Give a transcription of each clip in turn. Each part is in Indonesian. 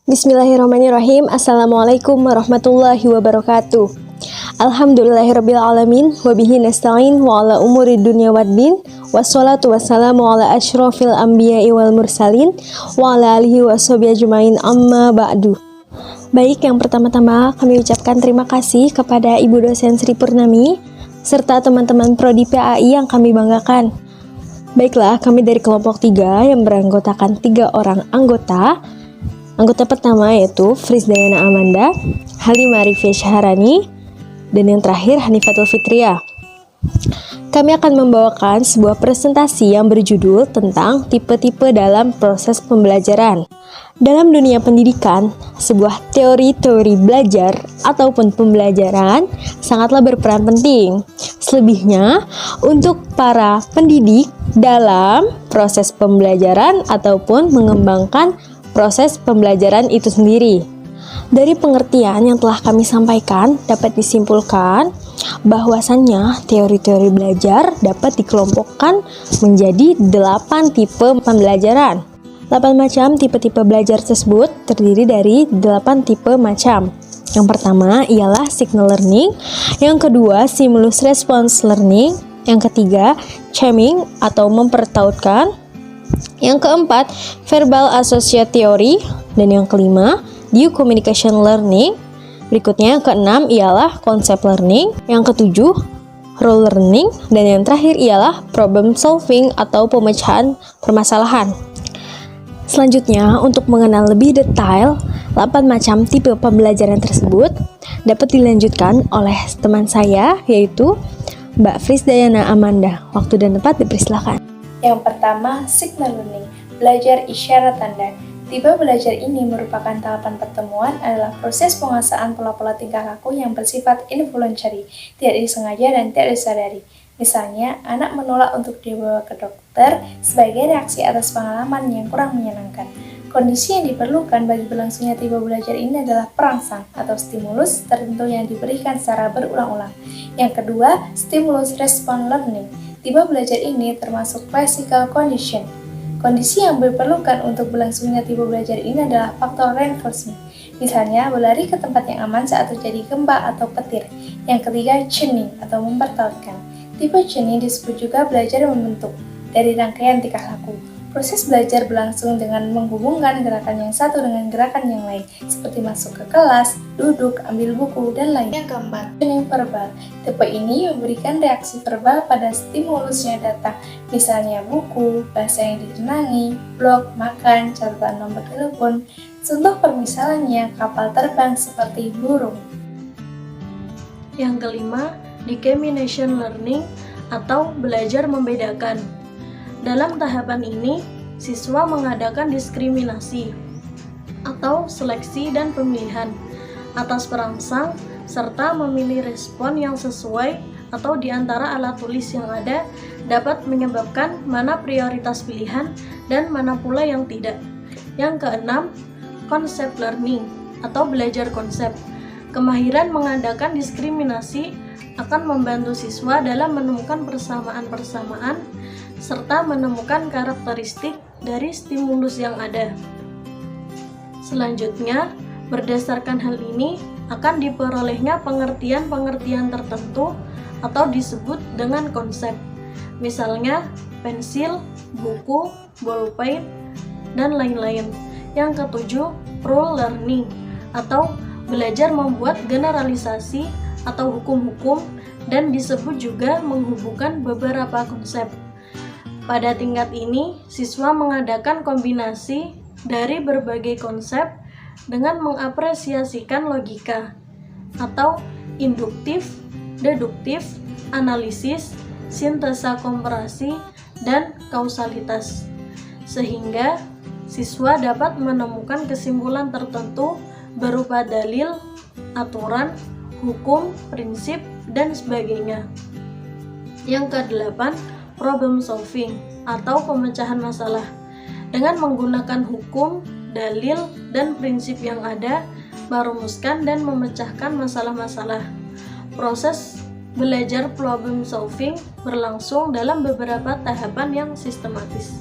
Bismillahirrahmanirrahim. Assalamualaikum warahmatullahi wabarakatuh. Alhamdulillahirrabbilalamin. Wabihi nasta'in wa ala umuri dunya waddin. Wassalatu wassalamu ala ashrafil anbiya'i wal mursalin wa ala alihi wa sahbihi ajmain, amma ba'du. Baik, yang pertama-tama kami ucapkan terima kasih kepada Ibu dosen Sri Purnami serta teman-teman prodi PAI yang kami banggakan. Baiklah, kami dari kelompok 3 yang beranggotakan 3 orang anggota. Anggota pertama yaitu Frisdayana Amanda, Halimah Arifia Syaharani, dan yang terakhir Hanifatul Fitria. Kami akan membawakan sebuah presentasi yang berjudul tentang tipe-tipe dalam proses pembelajaran. Dalam dunia pendidikan, sebuah teori-teori belajar ataupun pembelajaran sangatlah berperan penting. Selebihnya, untuk para pendidik dalam proses pembelajaran ataupun mengembangkan proses pembelajaran itu sendiri. Dari pengertian yang telah kami sampaikan, dapat disimpulkan bahwasannya teori-teori belajar dapat dikelompokkan menjadi 8 tipe pembelajaran. 8 macam tipe-tipe belajar tersebut terdiri dari 8 tipe macam. Yang pertama ialah signal learning, yang kedua stimulus response learning, yang ketiga chiming atau mempertautkan, yang keempat, verbal associate theory, dan yang kelima, due communication learning. Berikutnya yang keenam ialah concept learning, yang ketujuh, role learning, dan yang terakhir ialah problem solving atau pemecahan permasalahan. Selanjutnya, untuk mengenal lebih detail 8 macam tipe pembelajaran tersebut dapat dilanjutkan oleh teman saya, yaitu Mbak Frisdayana Amanda. Waktu dan tempat dipersilakan. Yang pertama, signal learning, belajar isyarat tanda. Tipe belajar ini merupakan tahapan pertemuan adalah proses penguasaan pola-pola tingkah laku yang bersifat involuntary, tidak disengaja dan tidak disadari. Misalnya, anak menolak untuk dibawa ke dokter sebagai reaksi atas pengalaman yang kurang menyenangkan. Kondisi yang diperlukan bagi berlangsungnya tipe belajar ini adalah perangsang atau stimulus tertentu yang diberikan secara berulang-ulang. Yang kedua, stimulus response learning. Tipe belajar ini termasuk classical condition. Kondisi yang diperlukan untuk berlangsungnya tipe belajar ini adalah faktor reinforcement. Misalnya, berlari ke tempat yang aman saat terjadi gempa atau petir. Yang ketiga, tuning atau mempertautkan. Tipe tuning disebut juga belajar membentuk dari rangkaian tingkah laku. Proses belajar berlangsung dengan menghubungkan gerakan yang satu dengan gerakan yang lain, seperti masuk ke kelas, duduk, ambil buku, dan lain. Yang keempat, tuning verbal. Tipe ini memberikan reaksi verbal pada stimulus yang datang, misalnya buku, bahasa yang disenangi, blog, makan, catatan nomor telepon. Contoh permisalannya kapal terbang seperti burung. Yang kelima, discrimination learning atau belajar membedakan. Dalam tahapan ini, siswa mengadakan diskriminasi atau seleksi dan pemilihan atas perangsang serta memilih respon yang sesuai atau di antara alat tulis yang ada dapat menyebabkan mana prioritas pilihan dan mana pula yang tidak. Yang keenam, concept learning atau belajar konsep. Kemahiran mengadakan diskriminasi akan membantu siswa dalam menemukan persamaan-persamaan serta menemukan karakteristik dari stimulus yang ada. Selanjutnya, berdasarkan hal ini akan diperolehnya pengertian-pengertian tertentu atau disebut dengan konsep. Misalnya, pensil, buku, bolpen, dan lain-lain. Yang ketujuh, role learning atau belajar membuat generalisasi atau hukum-hukum dan disebut juga menghubungkan beberapa konsep. Pada tingkat ini, siswa mengadakan kombinasi dari berbagai konsep dengan mengapresiasikan logika atau induktif, deduktif, analisis, sintesa komparasi, dan kausalitas. Sehingga siswa dapat menemukan kesimpulan tertentu berupa dalil, aturan, hukum, prinsip, dan sebagainya. Yang kedelapan, problem solving atau pemecahan masalah. Dengan menggunakan hukum, dalil, dan prinsip yang ada, merumuskan dan memecahkan masalah-masalah. Proses belajar problem solving berlangsung dalam beberapa tahapan yang sistematis.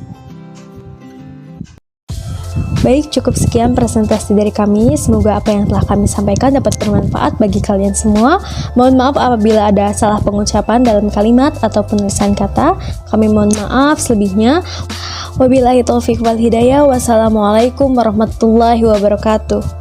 Baik, cukup sekian presentasi dari kami. Semoga apa yang telah kami sampaikan dapat bermanfaat bagi kalian semua. Mohon maaf apabila ada salah pengucapan dalam kalimat atau penulisan kata. Kami mohon maaf selebihnya. Wabillahi taufiq wal hidayah. Wassalamualaikum warahmatullahi wabarakatuh.